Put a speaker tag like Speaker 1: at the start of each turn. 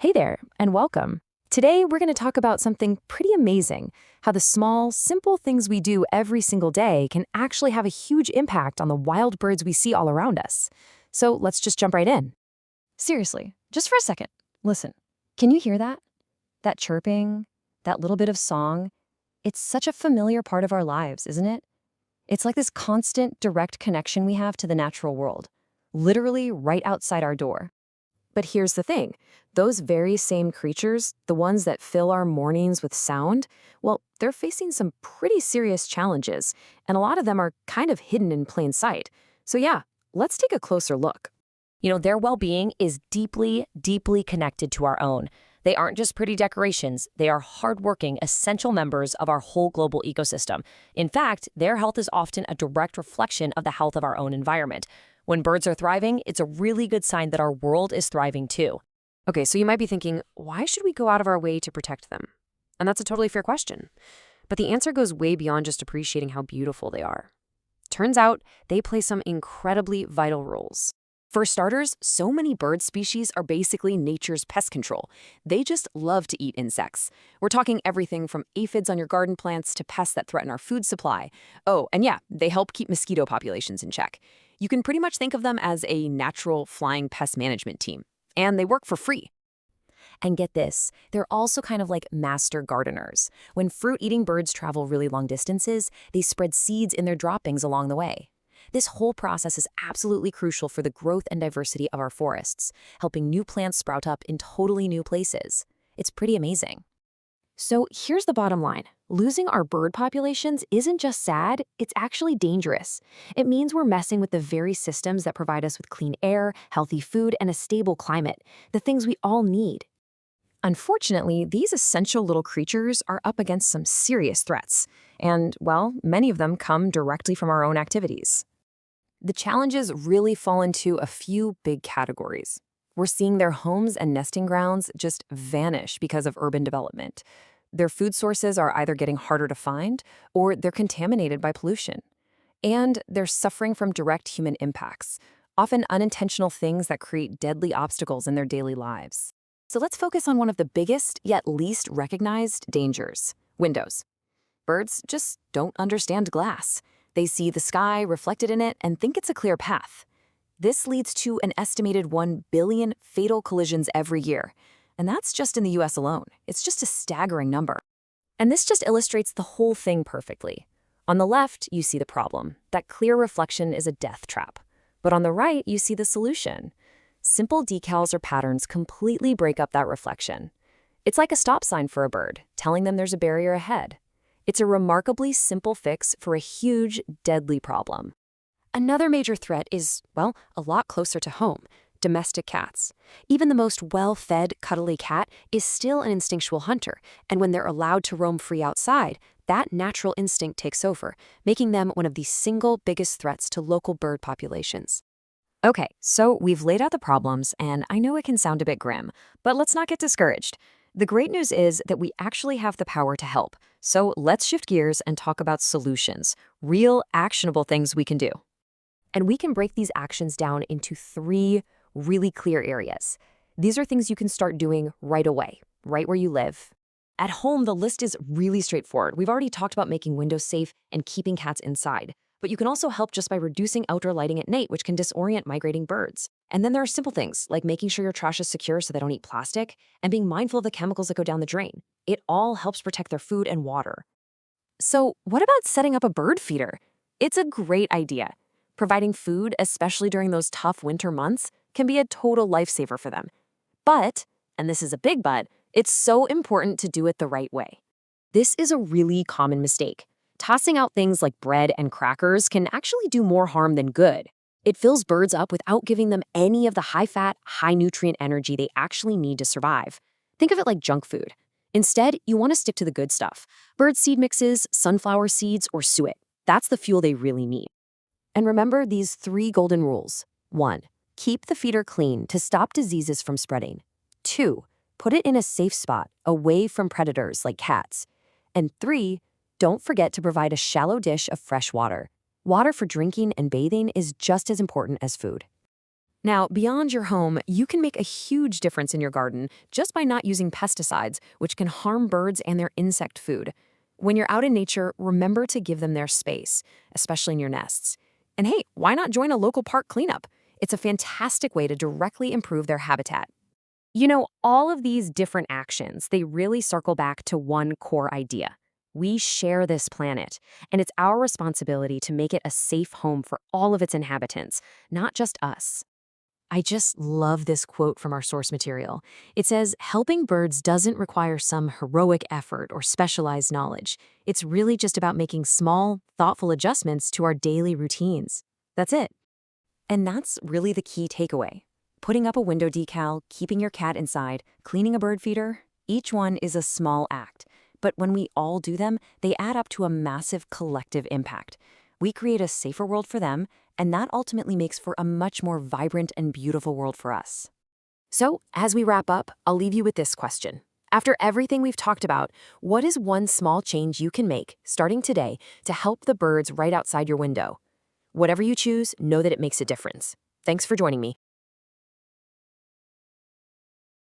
Speaker 1: Hey there, and welcome. Today, we're going to talk about something pretty amazing, how the small, simple things we do every single day can actually have a huge impact on the wild birds we see all around us. So let's just jump right in. Seriously, just for a second, listen. Can you hear that? That chirping, that little bit of song? It's such a familiar part of our lives, isn't it? It's like this constant, direct connection we have to the natural world, literally right outside our door. But here's the thing. Those very same creatures, the ones that fill our mornings with sound, well, they're facing some pretty serious challenges, and a lot of them are kind of hidden in plain sight. So yeah, let's take a closer look.
Speaker 2: Their well-being is deeply, deeply connected to our own. They aren't just pretty decorations. They are hardworking, essential members of our whole global ecosystem. In fact, their health is often a direct reflection of the health of our own environment. When birds are thriving, it's a really good sign that our world is thriving too.
Speaker 1: Okay, so you might be thinking, why should we go out of our way to protect them? And that's a totally fair question. But the answer goes way beyond just appreciating how beautiful they are. Turns out, they play some incredibly vital roles. For starters, so many bird species are basically nature's pest control. They just love to eat insects. We're talking everything from aphids on your garden plants to pests that threaten our food supply. Oh, and yeah, they help keep mosquito populations in check. You can pretty much think of them as a natural flying pest management team. And they work for free.
Speaker 2: And get this, they're also kind of like master gardeners. When fruit-eating birds travel really long distances, they spread seeds in their droppings along the way. This whole process is absolutely crucial for the growth and diversity of our forests, helping new plants sprout up in totally new places. It's pretty amazing.
Speaker 1: So here's the bottom line. Losing our bird populations isn't just sad, it's actually dangerous. It means we're messing with the very systems that provide us with clean air, healthy food, and a stable climate, the things we all need. Unfortunately, these essential little creatures are up against some serious threats. And, well, many of them come directly from our own activities. The challenges really fall into a few big categories. We're seeing their homes and nesting grounds just vanish because of urban development. Their food sources are either getting harder to find or they're contaminated by pollution. And they're suffering from direct human impacts, often unintentional things that create deadly obstacles in their daily lives. So let's focus on one of the biggest yet least recognized dangers: windows. Birds just don't understand glass. They see the sky reflected in it and think it's a clear path. This leads to an estimated 1 billion fatal collisions every year. And that's just in the US alone. It's just a staggering number. And this just illustrates the whole thing perfectly. On the left, you see the problem. That clear reflection is a death trap. But on the right, you see the solution. Simple decals or patterns completely break up that reflection. It's like a stop sign for a bird, telling them there's a barrier ahead. It's a remarkably simple fix for a huge, deadly problem. Another major threat is, well, a lot closer to home: domestic cats. Even the most well-fed, cuddly cat is still an instinctual hunter, and when they're allowed to roam free outside, that natural instinct takes over, making them one of the single biggest threats to local bird populations. Okay, so we've laid out the problems, and I know it can sound a bit grim, but let's not get discouraged. The great news is that we actually have the power to help. So let's shift gears and talk about solutions, real, actionable things we can do. And we can break these actions down into 3 really clear areas. These are things you can start doing right away, right where you live. At home, the list is really straightforward. We've already talked about making windows safe and keeping cats inside. But you can also help just by reducing outdoor lighting at night, which can disorient migrating birds. And then there are simple things like making sure your trash is secure so they don't eat plastic, and being mindful of the chemicals that go down the drain. It all helps protect their food and water. So what about setting up a bird feeder? It's a great idea. Providing food, especially during those tough winter months, can be a total lifesaver for them. But, and this is a big but, it's so important to do it the right way. This is a really common mistake. Tossing out things like bread and crackers can actually do more harm than good. It fills birds up without giving them any of the high-fat, high-nutrient energy they actually need to survive. Think of it like junk food. Instead, you want to stick to the good stuff: bird seed mixes, sunflower seeds, or suet. That's the fuel they really need. And remember these 3 golden rules. 1. Keep the feeder clean to stop diseases from spreading. 2. Put it in a safe spot, away from predators like cats. And 3. Don't forget to provide a shallow dish of fresh water. Water for drinking and bathing is just as important as food. Now, beyond your home, you can make a huge difference in your garden just by not using pesticides, which can harm birds and their insect food. When you're out in nature, remember to give them their space, especially in your nests. And hey, why not join a local park cleanup? It's a fantastic way to directly improve their habitat. All of these different actions, they really circle back to one core idea. We share this planet, and it's our responsibility to make it a safe home for all of its inhabitants, not just us. I just love this quote from our source material. It says, helping birds doesn't require some heroic effort or specialized knowledge. It's really just about making small, thoughtful adjustments to our daily routines. That's it.
Speaker 2: And that's really the key takeaway. Putting up a window decal, keeping your cat inside, cleaning a bird feeder, each one is a small act. But when we all do them, they add up to a massive collective impact. We create a safer world for them, and that ultimately makes for a much more vibrant and beautiful world for us.
Speaker 1: So, as we wrap up, I'll leave you with this question. After everything we've talked about, what is one small change you can make, starting today, to help the birds right outside your window? Whatever you choose, know that it makes a difference. Thanks for joining me.